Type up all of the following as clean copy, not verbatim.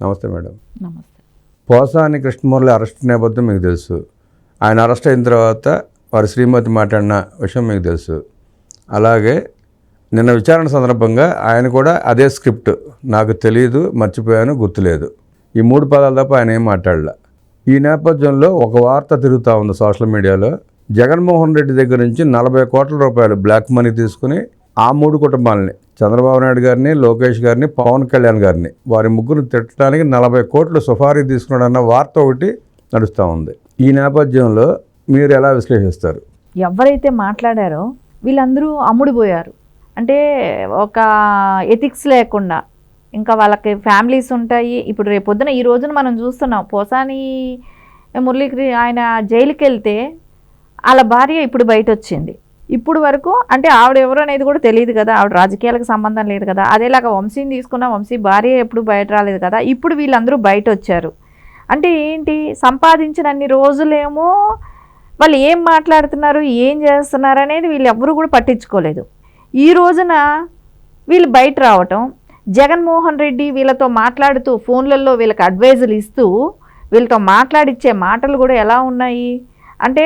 నమస్తే మేడం. నమస్తే. పోసాని కృష్ణమురళి అరెస్ట్ నేపథ్యం మీకు తెలుసు. ఆయన అరెస్ట్ అయిన తర్వాత వారి శ్రీమతి మాట్లాడిన విషయం మీకు తెలుసు. అలాగే నిన్న విచారణ సందర్భంగా ఆయన కూడా అదే స్క్రిప్ట్, నాకు తెలియదు, మర్చిపోయాను, గుర్తులేదు, ఈ 3 పదాలు తప్ప ఆయన ఏం మాట్లాడలే. ఈ నేపథ్యంలో ఒక వార్త తిరుగుతూ ఉంది సోషల్ మీడియాలో. జగన్మోహన్ రెడ్డి దగ్గర నుంచి 40 కోట్ల రూపాయలు బ్లాక్ మనీ తీసుకుని ఆ 3 కుటుంబాలని, చంద్రబాబు నాయుడు గారిని, లోకేష్ గారిని, పవన్ కళ్యాణ్ గారిని, వారి ముగ్గురు తిట్టడానికి 40 కోట్లు సుఫారీ తీసుకున్నాడన్న వార్త ఒకటి నడుస్తూ ఉంది. ఈ నేపథ్యంలో మీరు ఎలా విశ్లేషిస్తారు? ఎవరైతే మాట్లాడారో వీళ్ళందరూ అమ్ముడుపోయారు. అంటే ఒక ఎథిక్స్ లేకుండా, ఇంకా వాళ్ళకి ఫ్యామిలీస్ ఉంటాయి. ఇప్పుడు రేపొద్దున ఈ రోజున మనం చూస్తున్నాం, పోసాని మురళీకి ఆయన జైలుకి వెళ్తే వాళ్ళ భార్య ఇప్పుడు బయట వచ్చింది. ఇప్పుడు వరకు అంటే ఆవిడ ఎవరు అనేది కూడా తెలియదు కదా, ఆవిడ రాజకీయాలకు సంబంధం లేదు కదా. అదేలాగా వంశీని తీసుకున్న వంశీ భార్య ఎప్పుడు బయట రాలేదు కదా, ఇప్పుడు వీళ్ళందరూ బయట వచ్చారు. అంటే ఏంటి, సంపాదించినన్ని రోజులేమో వాళ్ళు ఏం మాట్లాడుతున్నారు, ఏం చేస్తున్నారు అనేది వీళ్ళు ఎవ్వరూ కూడా పట్టించుకోలేదు. ఈ రోజున వీళ్ళు బయట రావటం, జగన్మోహన్ రెడ్డి వీళ్ళతో మాట్లాడుతూ ఫోన్లలో వీళ్ళకి అడ్వైజులు ఇస్తూ వీళ్ళతో మాట్లాడిచ్చే మాటలు కూడా ఎలా ఉన్నాయి అంటే,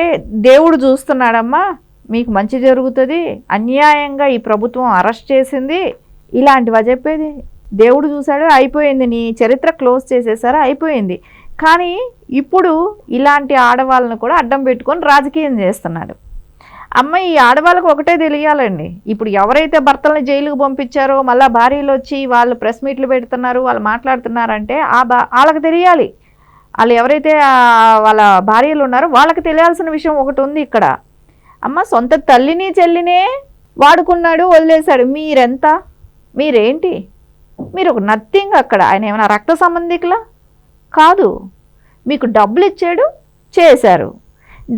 దేవుడు చూస్తున్నాడమ్మా, మీకు మంచి జరుగుతుంది, అన్యాయంగా ఈ ప్రభుత్వం అరెస్ట్ చేసింది, ఇలాంటివా చెప్పేది. దేవుడు చూశాడు, అయిపోయింది, నీ చరిత్ర క్లోజ్ చేసేసారా, అయిపోయింది. కానీ ఇప్పుడు ఇలాంటి ఆడవాళ్ళను కూడా అడ్డం పెట్టుకొని రాజకీయం చేస్తున్నాడు. అమ్మ, ఈ ఆడవాళ్ళకు ఒకటే తెలియాలండి, ఇప్పుడు ఎవరైతే భర్తలను జైలుకు పంపించారో మళ్ళీ భార్యలు వచ్చి వాళ్ళు ప్రెస్ మీట్లు పెడుతున్నారు, వాళ్ళు మాట్లాడుతున్నారంటే వాళ్ళకి తెలియాలి. వాళ్ళు ఎవరైతే వాళ్ళ భార్యలు ఉన్నారో వాళ్ళకి తెలియాల్సిన విషయం ఒకటి ఉంది ఇక్కడ. అమ్మ, సొంత తల్లిని చెల్లినే వాడుకున్నాడు, వదిలేశాడు. మీరెంత, మీరేంటి, మీరు ఒక నథింగ్ అక్కడ. ఆయన ఏమైనా రక్త సంబంధికులా కాదు, మీకు డబ్బులు ఇచ్చాడు, చేశారు.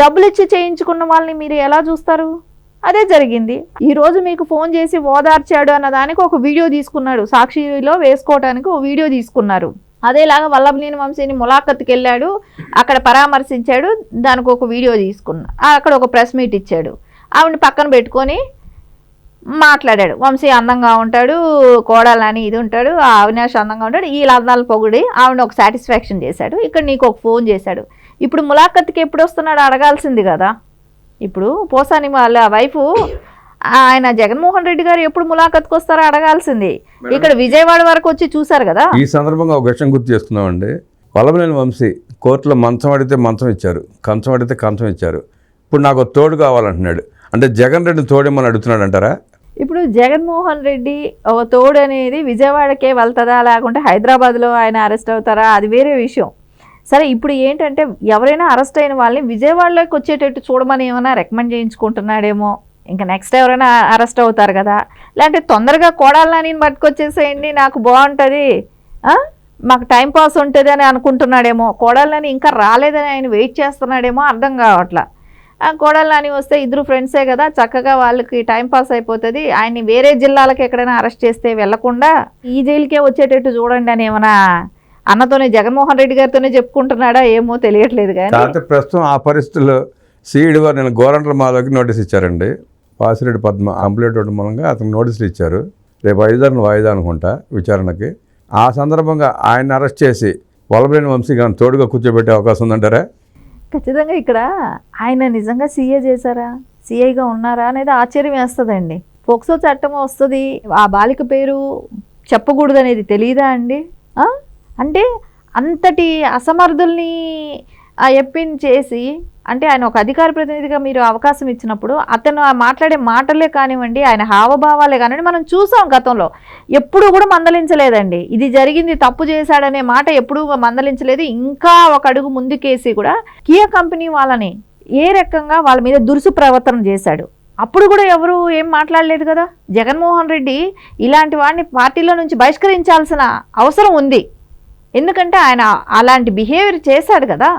డబ్బులు ఇచ్చి చేయించుకున్న వాళ్ళని మీరు ఎలా చూస్తారు? అదే జరిగింది. ఈరోజు మీకు ఫోన్ చేసి ఓదార్చాడు అన్నదానికి ఒక వీడియో తీసుకున్నాడు, సాక్షిలో వేసుకోవడానికి ఒక వీడియో తీసుకున్నారు. అదేలాగా వల్లభనేని వంశీని ములాఖత్కి వెళ్ళాడు, అక్కడ పరామర్శించాడు, దానికి ఒక వీడియో తీసుకున్నా, అక్కడ ఒక ప్రెస్ మీట్ ఇచ్చాడు, ఆవిడని పక్కన పెట్టుకొని మాట్లాడాడు. వంశీ అందంగా ఉంటాడు, కోడలని ఇది ఉంటాడు, అవినాష్ అందంగా ఉంటాడు, ఈ అందాలు పొగిడి ఆవిడని ఒక సాటిస్ఫాక్షన్ చేశాడు. ఇక్కడ నీకు ఒక ఫోన్ చేశాడు. ఇప్పుడు ములాఖత్కి ఎప్పుడు వస్తున్నాడు అడగాల్సింది కదా. ఇప్పుడు పోసాని వాళ్ళ వైఫ్ ఆయన జగన్మోహన్ రెడ్డి గారు ఎప్పుడు ములాఖత్కి వస్తారో అడగాల్సింది. ఇక్కడ విజయవాడ వరకు వచ్చి చూశారు కదా. ఈ సందర్భంగా ఒక విషయం గుర్తు చేసుకున్నామండి. వల్లభనేని వంశీ కోర్టులో మంచం అడిగితే మంచం ఇచ్చారు, కంచం అడిగితే కంచం ఇచ్చారు. ఇప్పుడు నాకు తోడు కావాలంటున్నాడు. అంటే జగన్ రెడ్డిని తోడేమని అడుగుతున్నాడు అంటారా? ఇప్పుడు జగన్మోహన్ రెడ్డి ఒక తోడు అనేది విజయవాడకే వెళ్తుందా, లేకుంటే హైదరాబాద్లో ఆయన అరెస్ట్ అవుతారా, అది వేరే విషయం. సరే, ఇప్పుడు ఏంటంటే ఎవరైనా అరెస్ట్ అయిన వాళ్ళని విజయవాడలోకి వచ్చేటట్టు చూడమని ఏమైనా రికమెండ్ చేయించుకుంటున్నాడేమో. ఇంకా నెక్స్ట్ ఎవరైనా అరెస్ట్ అవుతారు కదా, లేదంటే తొందరగా కోడాలని పట్టుకొచ్చేసేయండి, నాకు బాగుంటుంది, మాకు టైంపాస్ ఉంటుంది అని అనుకుంటున్నాడేమో. కోడాలని ఇంకా రాలేదని ఆయన వెయిట్ చేస్తున్నాడేమో, అర్థం కావట్లా. కోడళ్ళని వస్తే ఇద్దరు ఫ్రెండ్సే కదా, చక్కగా వాళ్ళకి టైంపాస్ అయిపోతుంది. ఆయన్ని వేరే జిల్లాలకు ఎక్కడైనా అరెస్ట్ చేస్తే వెళ్లకుండా ఈ జైలుకే వచ్చేటట్టు చూడండి అని ఏమైనా అన్నతోనే, జగన్మోహన్ రెడ్డి గారితోనే చెప్పుకుంటున్నాడా ఏమో తెలియట్లేదు. కానీ ప్రస్తుతం ఆ పరిస్థితుల్లో సిఈడి వారు నేను గోరంట్ల మాధవ్కి నోటీస్ ఇచ్చారండి. వాసిరెడ్డి పద్మ కంప్లైంట్ ఇవ్వడం మూలంగా అతను నోటీసులు ఇచ్చారు. రేపు 5 వాయిదా అనుకుంటా విచారణకి. ఆ సందర్భంగా ఆయన అరెస్ట్ చేసి వల్లభనేని వంశీ గారిని తోడుగా కూర్చోబెట్టే అవకాశం ఉందంటారా? ఖచ్చితంగా ఇక్కడ ఆయన నిజంగా సీఏ చేశారా, సీఐగా ఉన్నారా అనేది ఆశ్చర్యం వేస్తుందండి. పోక్సో చట్టం వస్తుంది, ఆ బాలిక పేరు చెప్పకూడదు అనేది తెలియదా అండి? అంటే అంతటి అసమర్థుల్ని చేసి, అంటే ఆయన ఒక అధికార ప్రతినిధిగా మీరు అవకాశం ఇచ్చినప్పుడు అతను మాట్లాడే మాటలే కానివ్వండి, ఆయన హావభావాలే కానివ్వండి, మనం చూసాం గతంలో. ఎప్పుడు కూడా మందలించలేదండి. ఇది జరిగింది, తప్పు చేశాడనే మాట ఎప్పుడూ మందలించలేదు. ఇంకా ఒక అడుగు ముందుకేసి కూడా కియా కంపెనీ వాళ్ళని ఏ రకంగా వాళ్ళ మీద దురుసు ప్రవర్తన చేశాడు. అప్పుడు కూడా ఎవరు ఏం మాట్లాడలేదు కదా. జగన్మోహన్ రెడ్డి ఇలాంటి వాడిని పార్టీలో నుంచి బహిష్కరించాల్సిన అవసరం ఉంది. ఎందుకంటే ఆయన అలాంటి బిహేవియర్ చేశాడు కదా.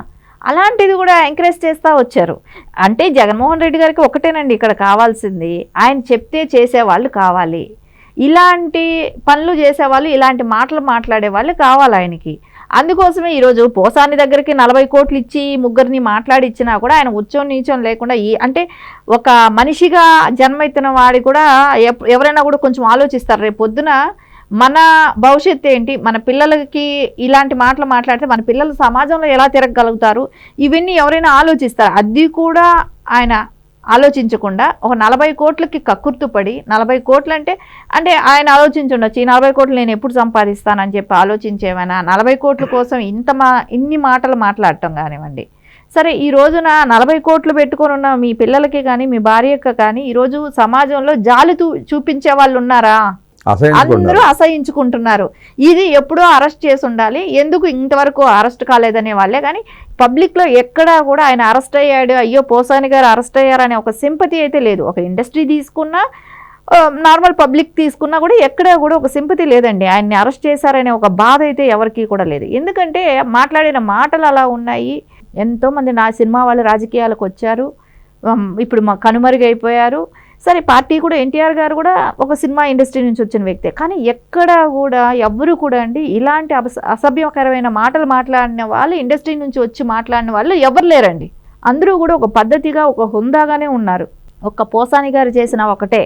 అలాంటిది కూడా ఎంకరేజ్ చేస్తూ వచ్చారు. అంటే జగన్మోహన్ రెడ్డి గారికి ఒకటేనండి ఇక్కడ కావాల్సింది, ఆయన చెప్తే చేసేవాళ్ళు కావాలి. ఇలాంటి పనులు చేసేవాళ్ళు, ఇలాంటి మాటలు మాట్లాడేవాళ్ళు కావాలి ఆయనకి. అందుకోసమే ఈరోజు పోసాని దగ్గరికి 40 కోట్లు ఇచ్చి ముగ్గురిని మాట్లాడిచ్చినా కూడా ఆయన ఉచ్చం నీచం లేకుండా, అంటే ఒక మనిషిగా జన్మెత్తిన వాడి కూడా ఎవరైనా కూడా కొంచెం ఆలోచిస్తారు. రేపు పొద్దున మన భవిష్యత్తు ఏంటి, మన పిల్లలకి ఇలాంటి మాటలు మాట్లాడితే మన పిల్లలు సమాజంలో ఎలా తిరగగలుగుతారు, ఇవన్నీ ఎవరైనా ఆలోచిస్తారు. అది కూడా ఆయన ఆలోచించకుండా ఒక 40 కోట్లకి కక్కుర్తుపడి, 40 కోట్లు అంటే ఆయన ఆలోచించుండొచ్చు, ఈ 40 కోట్లు నేను ఎప్పుడు సంపాదిస్తానని చెప్పి ఆలోచించేమైనా 40 కోట్ల కోసం ఇన్ని మాటలు మాట్లాడటం కానివ్వండి. సరే, ఈ రోజున 40 కోట్లు పెట్టుకొని ఉన్న మీ పిల్లలకి కానీ మీ భార్యకి కానీ ఈరోజు సమాజంలో జాలి చూపించే వాళ్ళు ఉన్నారా? అందరూ అసహించుకుంటున్నారు. ఇది ఎప్పుడో అరెస్ట్ చేసి ఉండాలి, ఎందుకు ఇంతవరకు అరెస్ట్ కాలేదనే వాళ్ళే. కానీ పబ్లిక్లో ఎక్కడా కూడా ఆయన అరెస్ట్ అయ్యాడు, అయ్యో పోసాని గారు అరెస్ట్ అయ్యారనే ఒక సింపతి అయితే లేదు. ఒక ఇండస్ట్రీ తీసుకున్నా, నార్మల్ పబ్లిక్ తీసుకున్నా కూడా ఎక్కడా కూడా ఒక సింపతి లేదండి. ఆయన్ని అరెస్ట్ చేశారనే ఒక బాధ అయితే ఎవరికీ కూడా లేదు. ఎందుకంటే మాట్లాడిన మాటలు అలా ఉన్నాయి. ఎంతోమంది నా సినిమా వాళ్ళు రాజకీయాలకు వచ్చారు, ఇప్పుడు కనుమరుగైపోయారు. సరే, పార్టీ కూడా ఎన్టీఆర్ గారు కూడా ఒక సినిమా ఇండస్ట్రీ నుంచి వచ్చిన వ్యక్తే. కానీ ఎక్కడా కూడా ఎవ్వరూ కూడా అండి ఇలాంటి అసభ్యకరమైన మాటలు మాట్లాడిన వాళ్ళు, ఇండస్ట్రీ నుంచి వచ్చి మాట్లాడిన వాళ్ళు ఎవరు లేరండి. అందరూ కూడా ఒక పద్ధతిగా, ఒక హుందాగానే ఉన్నారు. ఒక్క పోసాని గారు చేసిన ఒకటే,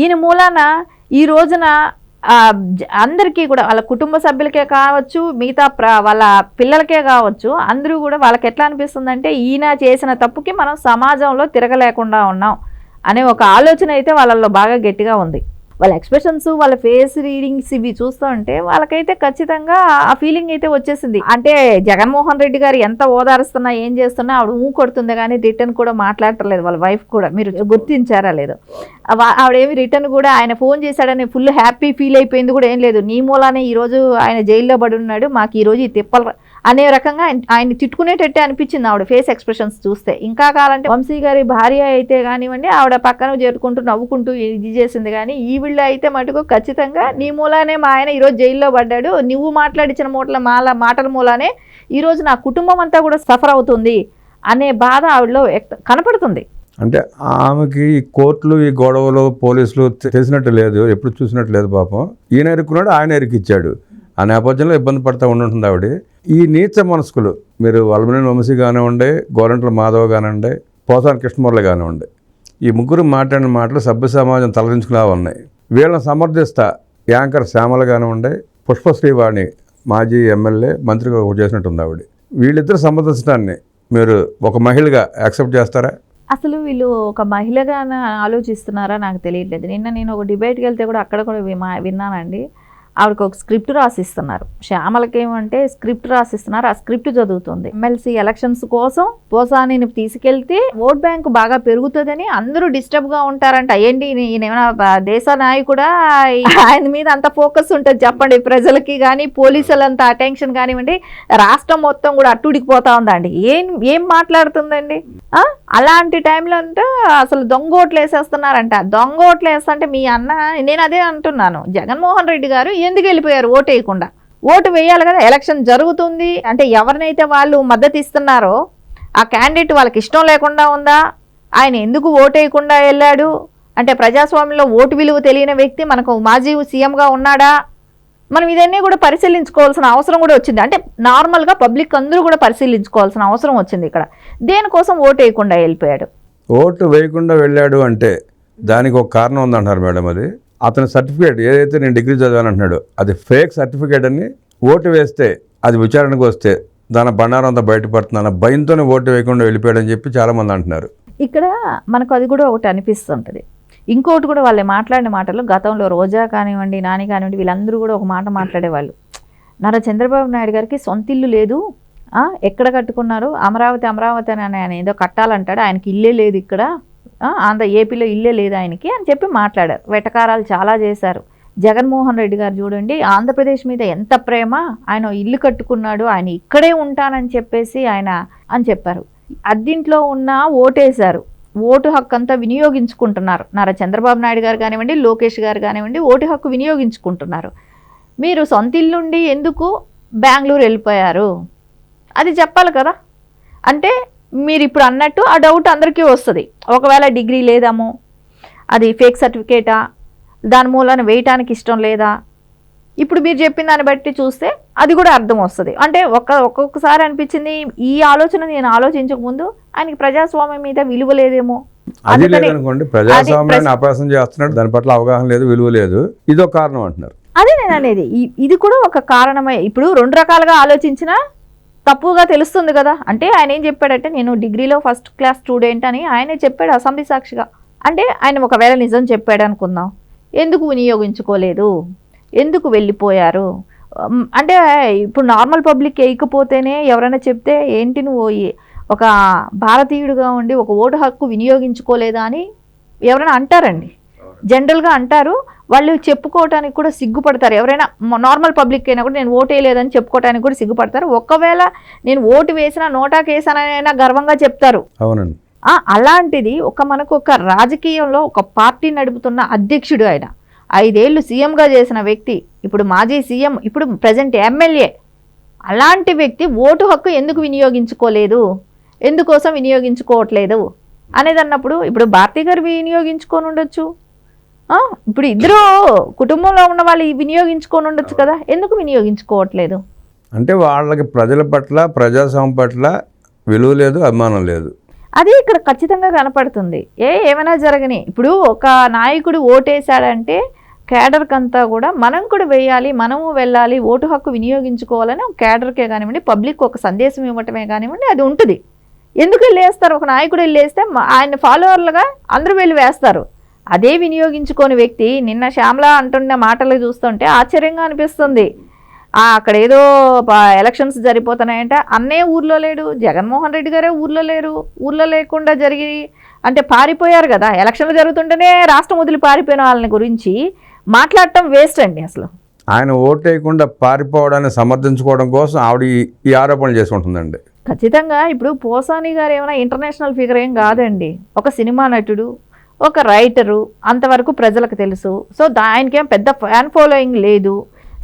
ఈయన మూలాన ఈ రోజున అందరికీ కూడా వాళ్ళ కుటుంబ సభ్యులకే కావచ్చు, మిగతా వాళ్ళ పిల్లలకే కావచ్చు, అందరూ కూడా వాళ్ళకి ఎట్లా అనిపిస్తుందంటే ఈయన చేసిన తప్పుకి మనం సమాజంలో తిరగలేకుండా ఉన్నాం అనే ఒక ఆలోచన అయితే వాళ్ళల్లో బాగా గట్టిగా ఉంది. వాళ్ళ ఎక్స్ప్రెషన్స్, వాళ్ళ ఫేస్ రీడింగ్స్ ఇవి చూస్తూ ఉంటే వాళ్ళకైతే ఖచ్చితంగా ఆ ఫీలింగ్ అయితే వచ్చేసింది. అంటే జగన్మోహన్ రెడ్డి గారు ఎంత ఓదారుస్తున్నా, ఏం చేస్తున్నా ఆవిడ కొడుతుంది కానీ రిటర్న్ కూడా మాట్లాడటలేదు. వాళ్ళ వైఫ్ కూడా మీరు గుర్తించారా లేదు, ఆవిడేమి రిటర్న్ కూడా ఆయన ఫోన్ చేశాడని ఫుల్ హ్యాపీ ఫీల్ అయిపోయింది కూడా ఏం లేదు. నీ మూలానే ఈరోజు ఆయన జైల్లో పడి ఉన్నాడు, మాకు ఈరోజు ఈ తిప్పలు అనే రకంగా ఆయన తిట్టుకునేటట్టే అనిపించింది ఆవిడ ఫేస్ ఎక్స్ప్రెషన్స్ చూస్తే. ఇంకా కావాలంటే వంశీ గారి భార్య అయితే కానివ్వండి, ఆవిడ పక్కన చేరుకుంటూ నవ్వుకుంటూ ఇది చేసింది. కానీ ఈ వీళ్ళ అయితే మటుకు ఖచ్చితంగా నీ మూలానే మా ఆయన ఈరోజు జైల్లో పడ్డాడు, నువ్వు మాట్లాడించిన మాటల మూలానే ఈరోజు నా కుటుంబం అంతా కూడా సఫర్ అవుతుంది అనే బాధ ఆవిడలో కనపడుతుంది. అంటే ఆమెకి ఈ కోర్టులు, ఈ గొడవలు, పోలీసులు తెలిసినట్టు లేదు, ఎప్పుడు చూసినట్టు లేదు. పాపం ఈయన ఎరుక్కున్నాడు, ఆయన ఎరికిచ్చాడు. ఆ నేపథ్యంలో ఇబ్బంది పడుతూ ఉండుంటుంది ఆవిడ. ఈ నీచ మనస్కులు, మీరు వల్లభనేని వంశీ కానివ్వండి, గోరంట్ల మాధవ్ కానివ్వండి, పోసాని కృష్ణమురళి కానివ్వండి, ఈ ముగ్గురు మాట్లాడిన మాటలు సభ్య సమాజం తలదించుకులా ఉన్నాయి. వీళ్ళని సమర్థిస్తా యాంకర్ శ్యామల కానివ్వండి, పుష్పశ్రీవాణి మాజీ ఎమ్మెల్యే మంత్రిగా చేసినట్టుంది ఆవిడ. వీళ్ళిద్దరు సమర్థించడాన్ని మీరు ఒక మహిళగా యాక్సెప్ట్ చేస్తారా? అసలు వీళ్ళు ఒక మహిళగా ఆలోచిస్తున్నారా నాకు తెలియట్లేదు. నిన్న నేను ఒక డిబేట్కి వెళ్తే కూడా అక్కడ కూడా విన్నానండి. ఆవిడకి ఒక స్క్రిప్ట్ రాసిస్తున్నారు, శ్యామలకి ఏమంటే స్క్రిప్ట్ రాసిస్తున్నారు, ఆ స్క్రిప్ట్ చదువుతుంది. ఎమ్మెల్సీ ఎలక్షన్స్ కోసం పోసానిని తీసుకెళ్తే ఓట్ బ్యాంక్ బాగా పెరుగుతుందని అందరూ డిస్టర్బ్గా ఉంటారంట. ఏంటి ఈయన దేశ నాయకుడా, ఆయన మీద అంత ఫోకస్ ఉంటుంది చెప్పండి ప్రజలకి కానీ, పోలీసులంత అటెన్షన్ కానివ్వండి, రాష్ట్రం మొత్తం కూడా అట్టుడికిపోతా ఉందండి. ఏం మాట్లాడుతుందండి? అలాంటి టైంలో అంటే అసలు దొంగ ఓట్లు వేసేస్తున్నారంట. దొంగ ఓట్లు వేస్తుంటే మీ అన్న, నేను అదే అంటున్నాను, జగన్మోహన్ రెడ్డి గారు ఎందుకు వెళ్ళిపోయారు ఓటు వేయకుండా? ఓటు వేయాలి కదా, ఎలక్షన్ జరుగుతుంది అంటే ఎవరినైతే వాళ్ళు మద్దతు ఇస్తున్నారో ఆ క్యాండిడేట్ వాళ్ళకి ఇష్టం లేకుండా ఉందా? ఆయన ఎందుకు ఓటు వేయకుండా వెళ్ళాడు అంటే ప్రజాస్వామ్యంలో ఓటు విలువ తెలియని వ్యక్తి మనకు మాజీ సీఎంగా ఉన్నాడా? మనం ఇదన్నీ కూడా పరిశీలించుకోవాల్సిన అవసరం కూడా వచ్చింది. అంటే నార్మల్గా పబ్లిక్ అందరూ కూడా పరిశీలించుకోవాల్సిన అవసరం వచ్చింది ఇక్కడ. దేనికోసం ఓటు వేయకుండా వెళ్ళిపోయాడు? ఓటు వేయకుండా వెళ్ళాడు అంటే దానికి ఒక కారణం ఉందంటున్నారు మేడం. అది అతని సర్టిఫికేట్ ఏదైతే నేను డిగ్రీ చదివాను అంటున్నాడు, అది ఫేక్ సర్టిఫికేట్ అని, ఓటు వేస్తే అది విచారణకు వస్తే దాని బండారం అంతా బయటపడుతుందన్న భయంతోనే ఓటు వేయకుండా వెళ్ళిపోయాడని చెప్పి చాలామంది అంటున్నారు. ఇక్కడ మనకు అది కూడా ఒకటి అనిపిస్తుంటుంది. ఇంకోటి కూడా వాళ్ళు మాట్లాడిన మాటలు, గతంలో రోజా కానివ్వండి, నాని కానివ్వండి, వీళ్ళందరూ కూడా ఒక మాట మాట్లాడేవాళ్ళు. నారా చంద్రబాబు నాయుడు గారికి సొంత ఇల్లు లేదు, ఎక్కడ కట్టుకున్నారు, అమరావతి అని ఆయన ఏదో కట్టాలంటాడు, ఆయనకి ఇల్లే లేదు ఇక్కడ, ఏపీలో ఇల్లే లేదు ఆయనకి అని చెప్పి మాట్లాడారు. వెటకారాలు చాలా చేశారు. జగన్మోహన్ రెడ్డి గారు చూడండి, ఆంధ్రప్రదేశ్ మీద ఎంత ప్రేమ, ఆయన ఇల్లు కట్టుకున్నాడు, ఆయన ఇక్కడే ఉంటానని చెప్పేసి ఆయన అని చెప్పారు. అద్దింట్లో ఉన్న ఓటేశారు, ఓటు హక్కు అంతా వినియోగించుకుంటున్నారు. నారా చంద్రబాబు నాయుడు గారు కానివ్వండి, లోకేష్ గారు కానివ్వండి, ఓటు హక్కు వినియోగించుకుంటున్నారు. మీరు సొంత ఇల్లుండి ఎందుకు బెంగళూరు వెళ్ళిపోయారు? అది చెప్పాలి కదా. అంటే మీరు ఇప్పుడు అన్నట్టు ఆ డౌట్ అందరికీ వస్తుంది. ఒకవేళ డిగ్రీ లేదామో, అది ఫేక్ సర్టిఫికేటా, దాని మూలాన వేయటానికి ఇష్టం లేదా? ఇప్పుడు మీరు చెప్పిన దాన్ని బట్టి చూస్తే అది కూడా అర్థం వస్తుంది. అంటే ఒక్కొక్కసారి అనిపించింది, ఈ ఆలోచన నేను ఆలోచించక ముందు ఆయనకి ప్రజాస్వామ్యం మీద విలువ లేదేమో. అది లేదనుకోండి, ప్రజాస్వామ్యాన్ని అపహాస్యం చేస్తున్నాడు, దాని పట్ల అవగాహన లేదు, విలువ లేదు, ఇదో కారణం అంటున్నారు. అదే నేను అనేది ఇది కూడా ఒక కారణమే. ఇప్పుడు 2 రకాలుగా ఆలోచించినా తప్పుగా తెలుస్తుంది కదా. అంటే ఆయన ఏం చెప్పాడంటే నేను డిగ్రీలో ఫస్ట్ క్లాస్ స్టూడెంట్ అని ఆయనే చెప్పాడు అసెంబ్లీ సాక్షిగా. అంటే ఆయన ఒకవేళ నిజం చెప్పాడు అనుకుందాం, ఎందుకు వినియోగించుకోలేదు, ఎందుకు వెళ్ళిపోయారు అంటే ఇప్పుడు నార్మల్ పబ్లిక్ వేయకపోతేనే ఎవరైనా చెప్తే ఏంటి నువ్వు ఒక భారతీయుడిగా ఉండి ఒక ఓటు హక్కు వినియోగించుకోలేదా అని ఎవరైనా అంటారండి, జనరల్గా అంటారు. వాళ్ళు చెప్పుకోవటానికి కూడా సిగ్గుపడతారు. ఎవరైనా నార్మల్ పబ్లిక్ అయినా కూడా నేను ఓటు వేయలేదని చెప్పుకోవటానికి కూడా సిగ్గుపడతారు. ఒకవేళ నేను ఓటు వేసినా నోటాకు వేసానైనా గర్వంగా చెప్తారు. అవునండి. అలాంటిది మనకు ఒక రాజకీయంలో ఒక పార్టీ నడుపుతున్న అధ్యక్షుడు, ఆయన 5 ఏళ్ళు సీఎంగా చేసిన వ్యక్తి, ఇప్పుడు మాజీ సీఎం, ఇప్పుడు ప్రజెంట్ ఎమ్మెల్యే, అలాంటి వ్యక్తి ఓటు హక్కు ఎందుకు వినియోగించుకోలేదు, ఎందుకోసం వినియోగించుకోవట్లేదు అనేది అన్నప్పుడు ఇప్పుడు భారతీ గారు వినియోగించుకొని ఉండొచ్చు, ఇప్పుడు ఇద్దరు కుటుంబంలో ఉన్న వాళ్ళు వినియోగించుకొని ఉండొచ్చు కదా, ఎందుకు వినియోగించుకోవట్లేదు? అంటే వాళ్ళకి ప్రజల పట్ల ప్రజాస్వామ్యం పట్ల విలువ లేదు, అభిమానం లేదు. అది ఇక్కడ ఖచ్చితంగా కనపడుతుంది. ఏమైనా జరగని ఇప్పుడు ఒక నాయకుడు ఓటేశాడంటే కేడర్కంతా కూడా మనం కూడా వేయాలి, మనము వెళ్ళాలి, ఓటు హక్కు వినియోగించుకోవాలని ఒక కేడర్కే కానివ్వండి, పబ్లిక్ ఒక సందేశం ఇవ్వటమే కానివ్వండి, అది ఉంటుంది. ఎందుకు వెళ్ళేస్తారు? ఒక నాయకుడు వెళ్ళేస్తే ఆయన ఫాలోవర్లుగా అందరూ వెళ్ళి వేస్తారు. అదే వినియోగించుకోని వ్యక్తి నిన్న శ్యామల అంటున్న మాటలు చూస్తుంటే ఆశ్చర్యంగా అనిపిస్తుంది. అక్కడ ఏదో ఎలక్షన్స్ జరిగిపోతున్నాయంటే అన్నే ఊర్లో లేడు, జగన్మోహన్ రెడ్డి గారే ఊర్లో లేరు. ఊర్లో లేకుండా జరిగి అంటే పారిపోయారు కదా, ఎలక్షన్లు జరుగుతుంటేనే రాష్ట్రం వదిలి పారిపోయిన వాళ్ళని గురించి మాట్లాడటం వేస్ట్ అండి. అసలు ఆయన ఓటేయకుండా పారిపోవడాన్ని సమర్థించుకోవడం కోసం ఆవిడ ఈ ఆరోపణలు చేసుకుంటుందండి. ఖచ్చితంగా ఇప్పుడు పోసాని గారు ఏమైనా ఇంటర్నేషనల్ ఫిగర్ ఏం కాదండి, ఒక సినిమా నటుడు, ఒక రైటరు, అంతవరకు ప్రజలకు తెలుసు. సో ఆయనకేం పెద్ద ఫ్యాన్ ఫాలోయింగ్ లేదు.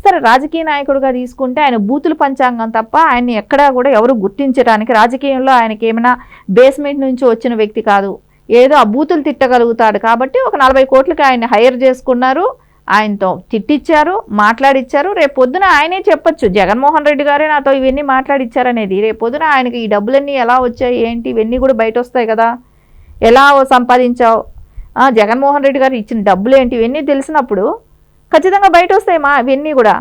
సరే రాజకీయ నాయకుడిగా తీసుకుంటే ఆయన బూతులు పంచాంగం తప్ప ఆయన్ని ఎక్కడా కూడా ఎవరు గుర్తించడానికి, రాజకీయంలో ఆయనకి ఏమైనా బేస్మెంట్ నుంచి వచ్చిన వ్యక్తి కాదు, ఏదో ఆ బూతులు తిట్టగలుగుతాడు కాబట్టి ఒక 40 కోట్లకి ఆయన హైర్ చేసుకున్నారు, ఆయనతో తిట్టిచ్చారు, మాట్లాడిచ్చారు. రేపు పొద్దున ఆయనే చెప్పొచ్చు జగన్మోహన్ రెడ్డి గారే నాతో ఇవన్నీ మాట్లాడిచ్చారనేది. రేపు పొద్దున ఆయనకి ఈ డబ్బులన్నీ ఎలా వచ్చాయి ఏంటి ఇవన్నీ కూడా బయట వస్తాయి కదా, ఎలా సంపాదించావు, జగన్మోహన్ రెడ్డి గారు ఇచ్చిన డబ్బులు ఏంటి ఇవన్నీ తెలిసినప్పుడు ఖచ్చితంగా బయట వస్తాయి ఇవన్నీ కూడా.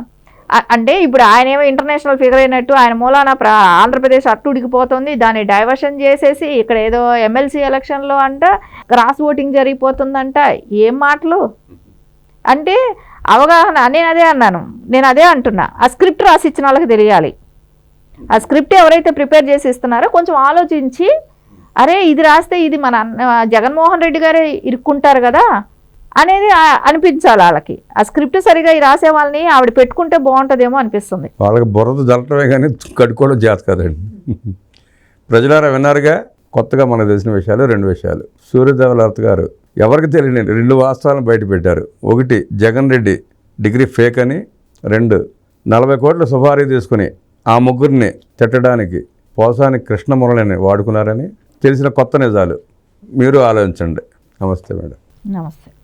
అంటే ఇప్పుడు ఆయన ఏమో ఇంటర్నేషనల్ ఫిగర్ అయినట్టు ఆయన మూలాన ఆంధ్రప్రదేశ్ అట్టుడికిపోతుంది, దాన్ని డైవర్షన్ చేసేసి ఇక్కడ ఏదో ఎమ్మెల్సీ ఎలక్షన్లో అంట క్రాస్ ఓటింగ్ జరిగిపోతుందంట. ఏం మాటలు అంటే అవగాహన. నేను అదే అంటున్నా, ఆ స్క్రిప్ట్ రాసి ఇచ్చిన వాళ్ళకి తెలియాలి. ఆ స్క్రిప్ట్ ఎవరైతే ప్రిపేర్ చేసి ఇస్తున్నారో కొంచెం ఆలోచించి అరే ఇది రాస్తే ఇది మన జగన్మోహన్ రెడ్డి గారే ఇరుక్కుంటారు కదా అనేది అనిపించాలి వాళ్ళకి. ఆ స్క్రిప్ట్ సరిగా రాసే వాళ్ళని ఆవిడ పెట్టుకుంటే బాగుంటుందేమో అనిపిస్తుంది. వాళ్ళకి బుర్రదు జల్లటమే కానీ కట్టుకోవడం చేత కదండి. ప్రజలారా విన్నారుగా, కొత్తగా మనకు తెలిసిన విషయాలు 2 విషయాలు. సూర్యదేవలత గారు ఎవరికి తెలియని 2 వాస్తవాలను బయట పెట్టారు. 1 జగన్ రెడ్డి డిగ్రీ ఫేక్ అని, 2 40 కోట్ల సుపారీ తీసుకుని ఆ ముగ్గురిని తిట్టడానికి పోసాని కృష్ణమురళిని వాడుకున్నారని తెలిసిన కొత్త నిజాలు. మీరు ఆలోచించండి. నమస్తే మేడం. నమస్తే.